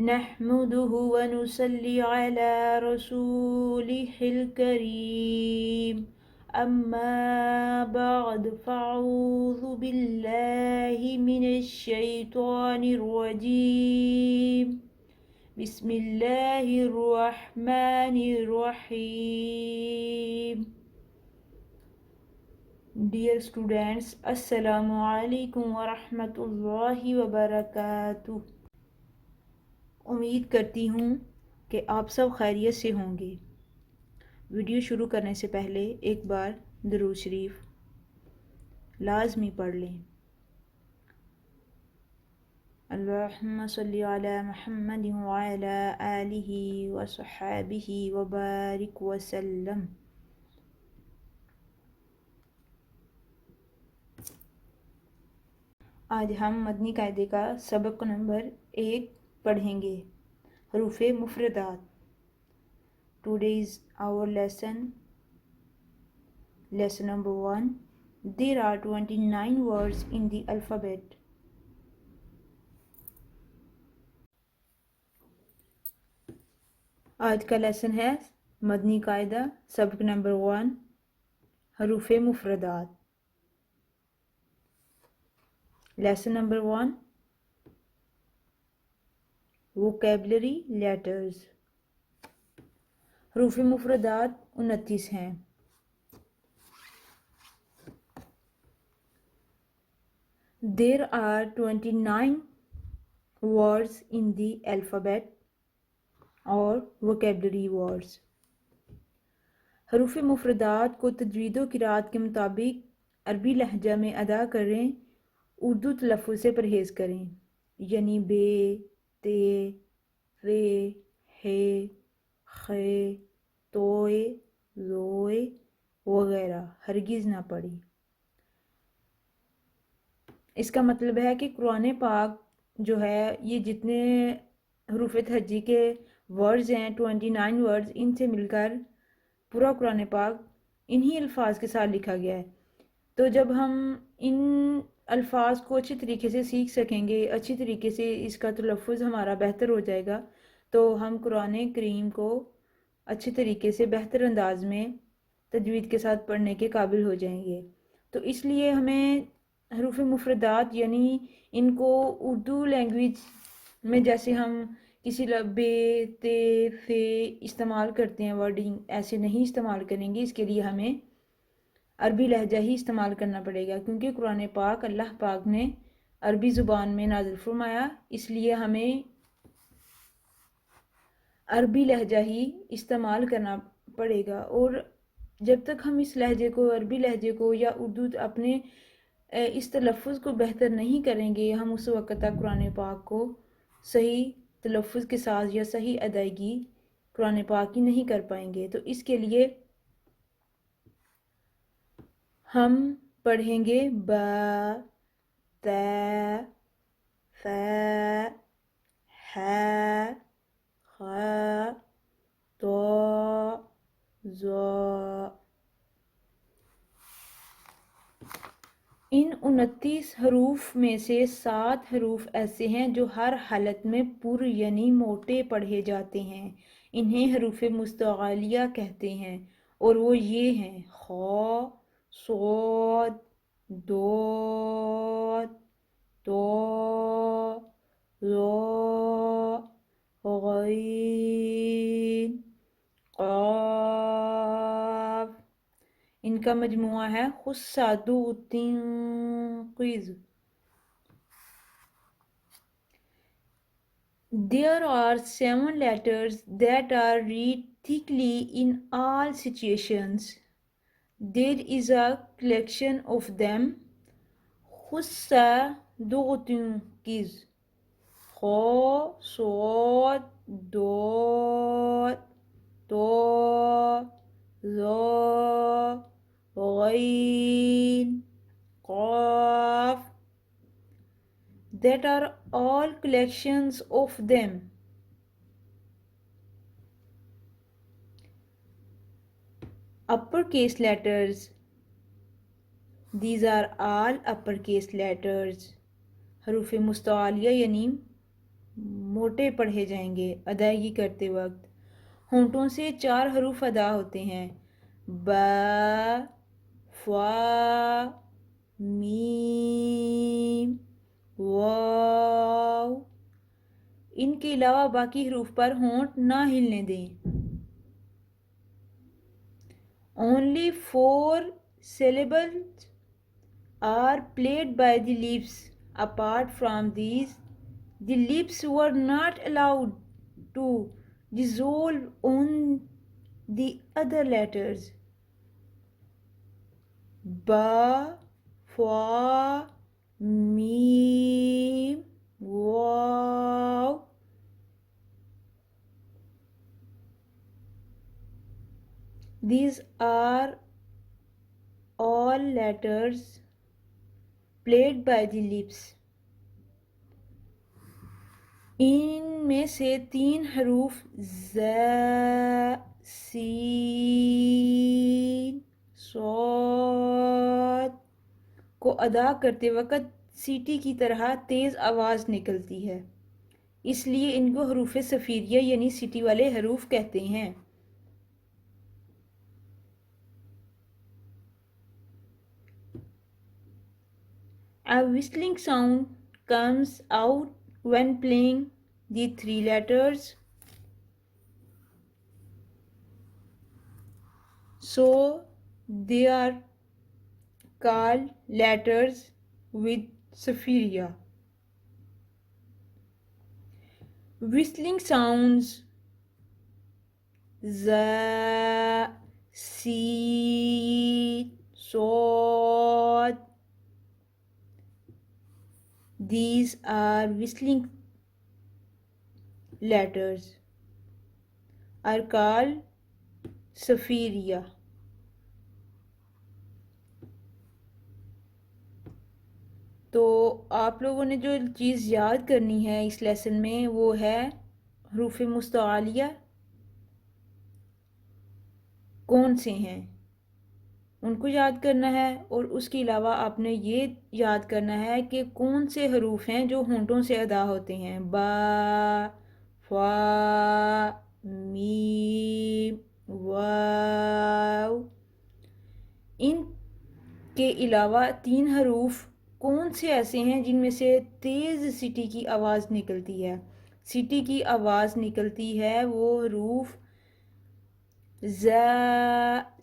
نحمده ونصلي على رسوله الكريم أما بعد فأعوذ بالله من الشيطان الرجيم بسم الله الرحمن الرحيم. Dear students, Assalamu alaikum wa rahmatullahi wa barakatuh. امید کرتی ہوں کہ آپ سب خیریت سے ہوں گے. ویڈیو شروع کرنے سے پہلے ایک بار درود شریف لازمی پڑھ لیں. اللہم صلی علی محمد وعلی آلہ وصحابہ وبارک وسلم. آج ہم مدنی قاعدے کا سبق نمبر 1 پڑھیں گے. حروف مفردات. Today is our lesson number 1. There are 29 words in the alphabet. آج کا لیسن ہے مدنی قاعدہ سبق نمبر 1 حروف مفردات. Lesson number 1 vocabulary letters. حروف مفردات 29 ہیں. There are 29 words in the alphabet اور vocabulary words. حروف مفردات کو تجوید و قرات کے مطابق عربی لہجہ میں ادا کریں. اردو تلفظ سے پرہیز کریں، یعنی بے، تے، رے، ہے، خے، توئے، زوئے وغیرہ ہرگز نہ پڑھیں. اس کا مطلب ہے کہ قرآن پاک جو ہے یہ جتنے حروف تہجی کے ورڈز ہیں 29 ورڈز، ان سے مل کر پورا قرآن پاک انہی الفاظ کے ساتھ لکھا گیا ہے. تو جب ہم ان الفاظ کو اچھی طریقے سے سیکھ سکیں گے، اچھی طریقے سے اس کا تلفظ ہمارا بہتر ہو جائے گا، تو ہم قرآن کریم کو اچھی طریقے سے بہتر انداز میں تجوید کے ساتھ پڑھنے کے قابل ہو جائیں گے. تو اس لیے ہمیں حروف مفردات یعنی ان کو اردو لینگویج میں جیسے ہم کسی بے، تے، فے استعمال کرتے ہیں ورڈنگ، ایسے نہیں استعمال کریں گے. اس کے لیے ہمیں عربی لہجہ ہی استعمال کرنا پڑے گا، کیونکہ قرآن پاک اللہ پاک نے عربی زبان میں نازل فرمایا. اس لیے ہمیں عربی لہجہ ہی استعمال کرنا پڑے گا. اور جب تک ہم اس لہجے کو، عربی لہجے کو یا اردو اپنے اس تلفظ کو بہتر نہیں کریں گے، ہم اس وقت تک قرآن پاک کو صحیح تلفظ کے ساتھ یا صحیح ادائیگی قرآن پاک کی نہیں کر پائیں گے. تو اس کے لیے ہم پڑھیں گے با، تا، فا، ہا، خا، تو، زو. ان 29 حروف میں سے 7 حروف ایسے ہیں جو ہر حالت میں پر یعنی موٹے پڑھے جاتے ہیں. انہیں حروف مستعلیہ کہتے ہیں اور وہ یہ ہیں: خا، صاد، داد، تو، ظا، غین، قاف. ان کا مجموعہ ہے خصّۃ تنقیض. There are 7 letters that are read thickly in all situations. There is a collection of them. خصّۃ تنقیض: خا، صاد، داد، تو، ظا، غین، قاف. That are all collections of them. Uppercase letters. These are all uppercase letters. حروف مستعلیہ یعنی موٹے پڑھے جائیں گے ادائیگی کرتے وقت۔ ہونٹوں سے 4 حروف ادا ہوتے ہیں، با، فا، میم، واو۔ ان کے علاوہ باقی حروف پر ہونٹ نہ ہلنے دیں۔ Only 4 syllables are played by the lips. Apart from these, the lips were not allowed to dissolve on the other letters. Ba, fa, mim, waw. These are all letters played by the lips. ان میں سے 3 حروف ز، سین، صاد کو ادا کرتے وقت سیٹی کی طرح تیز آواز نکلتی ہے، اس لیے ان کو حروف صفیریہ یعنی سیٹی والے حروف کہتے ہیں۔ A whistling sound comes out when playing the 3 letters, so they are called letters with Safiria. Whistling sounds za, sin, sod. These are whistling letters are called Safiria. تو آپ لوگوں نے جو چیز یاد کرنی ہے اس لیسن میں وہ ہے حروف مستعلیہ کون سے ہیں ان کو یاد کرنا ہے، اور اس کے علاوہ آپ نے یہ یاد کرنا ہے کہ کون سے حروف ہیں جو ہونٹوں سے ادا ہوتے ہیں، با، فا، میم، واو۔ ان کے علاوہ 3 حروف کون سے ایسے ہیں جن میں سے تیز سیٹی کی آواز نکلتی ہے؟ سیٹی کی آواز نکلتی ہے وہ حروف ز،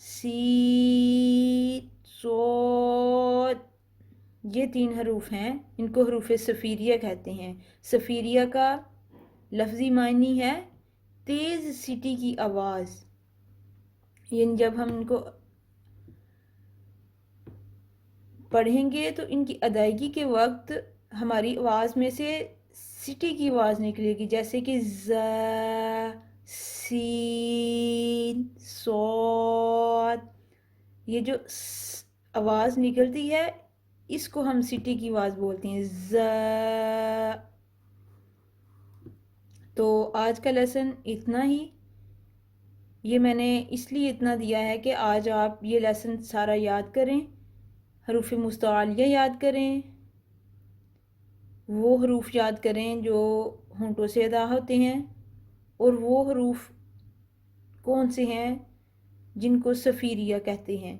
سین، صاد۔ یہ 3 حروف ہیں، ان کو حروف صفیریہ کہتے ہیں۔ صفیریہ کا لفظی معنی ہے تیز سیٹی کی آواز، یعنی جب ہم ان کو پڑھیں گے تو ان کی ادائیگی کے وقت ہماری آواز میں سے سیٹی کی آواز نکلے گی، جیسے کہ ز، سین، صاد۔ یہ جو آواز نکلتی ہے اس کو ہم سیٹی کی آواز بولتے ہیں، ز۔ تو آج کا لیسن اتنا ہی، یہ میں نے اس لیے اتنا دیا ہے کہ آج آپ یہ لیسن سارا یاد کریں، حروف مستعلیہ یاد کریں، وہ حروف یاد کریں جو ہونٹوں سے ادا ہوتے ہیں، اور وہ حروف کون سے ہیں جن کو صفیریہ کہتے ہیں۔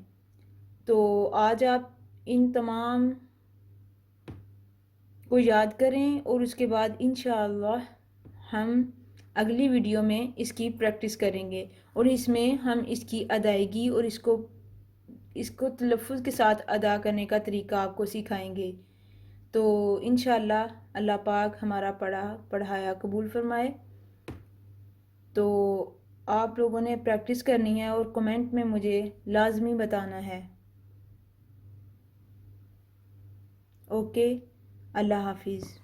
تو آج آپ ان تمام کو یاد کریں، اور اس کے بعد انشاءاللہ ہم اگلی ویڈیو میں اس کی پریکٹس کریں گے، اور اس میں ہم اس کی ادائیگی اور اس کو تلفظ کے ساتھ ادا کرنے کا طریقہ آپ کو سکھائیں گے۔ تو انشاءاللہ اللہ پاک ہمارا پڑھایا قبول فرمائے۔ تو آپ لوگوں نے پریکٹس کرنی ہے اور کمنٹ میں مجھے لازمی بتانا ہے۔ اوکے، اللہ حافظ۔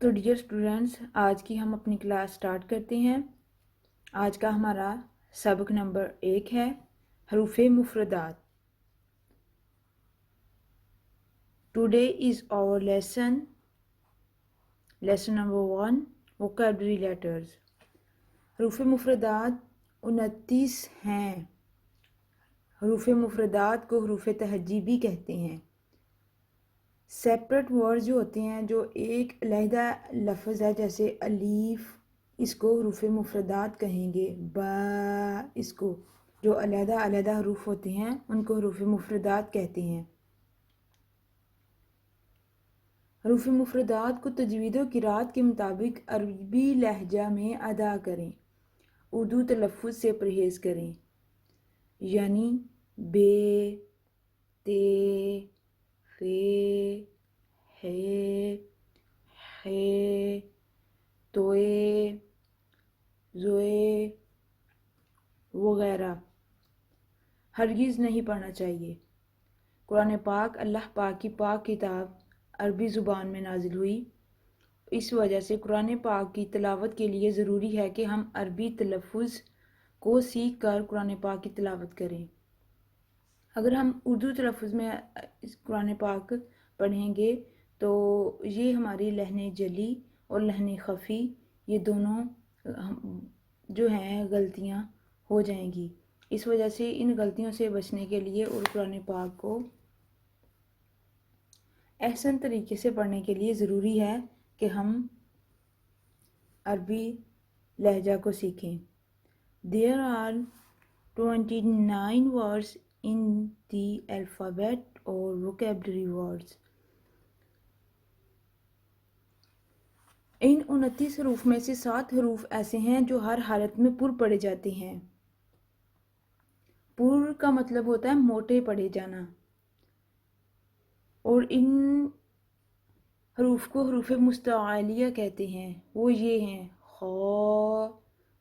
تو ڈیئر اسٹوڈینٹس، آج کی ہم اپنی کلاس سٹارٹ کرتے ہیں۔ آج کا ہمارا سبق نمبر 1 ہے حروف مفردات۔ Today is our lesson number 1 vocabulary letters. حروف مفردات 29 ہیں۔ حروف مفردات کو حروف تہجی بھی کہتے ہیں۔ سیپریٹ ورڈ جو ہوتے ہیں، جو ایک علیحدہ لفظ ہے، جیسے الف، اس کو حروف مفردات کہیں گے۔ با، اس کو جو علیحدہ حروف ہوتے ہیں ان کو حروف مفردات کہتے ہیں۔ حروف مفردات کو تجوید و قرات کے مطابق عربی لہجہ میں ادا کریں، اردو تلفظ سے پرہیز کریں، یعنی بے، تے، فے، ہے، خے، توئے، زوئے وغیرہ ہرگز نہیں پڑھنا چاہیے۔ قرآن پاک اللہ پاک کی پاک کتاب عربی زبان میں نازل ہوئی، اس وجہ سے قرآن پاک کی تلاوت کے لیے ضروری ہے کہ ہم عربی تلفظ کو سیکھ کر قرآن پاک کی تلاوت کریں۔ اگر ہم اردو تلفظ میں قرآن پاک پڑھیں گے تو یہ ہماری لحن جلی اور لحن خفی، یہ دونوں جو ہیں غلطیاں ہو جائیں گی۔ اس وجہ سے ان غلطیوں سے بچنے کے لیے اور قرآن پاک کو احسن طریقے سے پڑھنے کے لیے ضروری ہے کہ ہم عربی لہجہ کو سیکھیں۔ There are 29 words in the alphabet or vocabulary words۔ ان 29 حروف میں سے 7 حروف ایسے ہیں جو ہر حالت میں پر پڑھے جاتے ہیں۔ پر کا مطلب ہوتا ہے موٹے پڑھے جانا، اور ان حروف کو حروف مستعلیہ کہتے ہیں۔ وہ یہ ہیں: خا،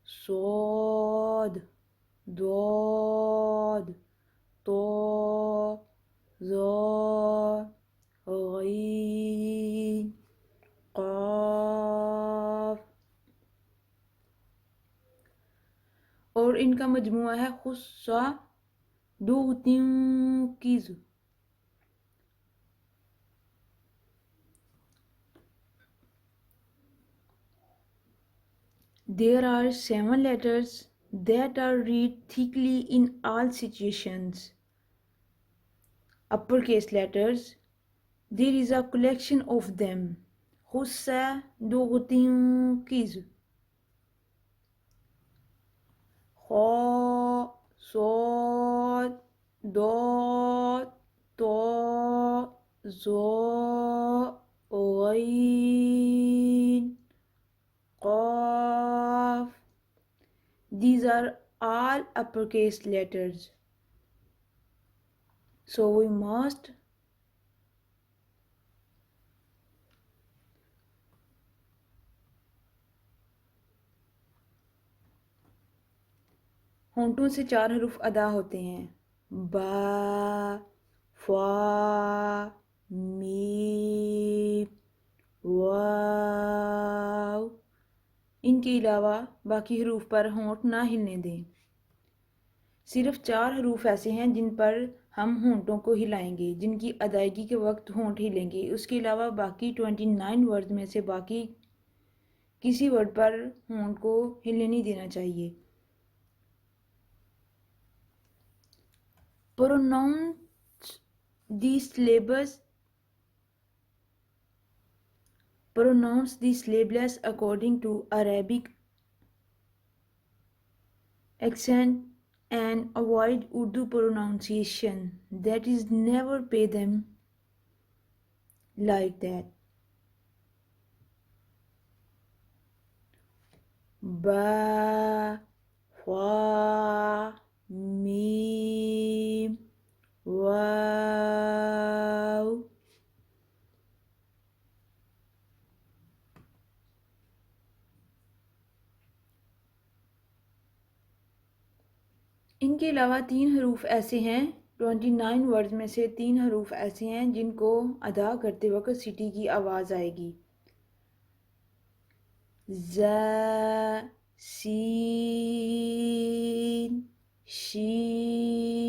صاد، ضاد، طا، ظا، غین، قاف، اور ان کا مجموعہ ہے خصا دوتنکز۔ There are 7 letters that are read thickly in all situations. Uppercase letters, there is a collection of them. خصا دوتنکز، خا، صاد، ضاد، طا، ظا، غین، قاف۔ These are all uppercase letters. So we must ہونٹوں سے 4 حروف ادا ہوتے ہیں: با، فا، میم، واو۔ ان کے علاوہ باقی حروف پر ہونٹ نہ ہلنے دیں۔ صرف 4 حروف ایسے ہیں جن پر ہم ہونٹوں کو ہلائیں گے، جن کی ادائیگی کے وقت ہونٹ ہلیں گے۔ اس کے علاوہ باقی 29 ورڈ میں سے باقی کسی ورڈ پر ہونٹ کو ہلنے نہیں دینا چاہیے۔ Pronounce the syllables according to Arabic accent and avoid Urdu pronunciation, that is, never pay them like that. Ba، fa، میم، واو۔ ان کے علاوہ 3 حروف ایسے ہیں، 29 ورڈز میں سے 3 حروف ایسے ہیں جن کو ادا کرتے وقت سیٹی کی آواز آئے گی۔ زا سین شین.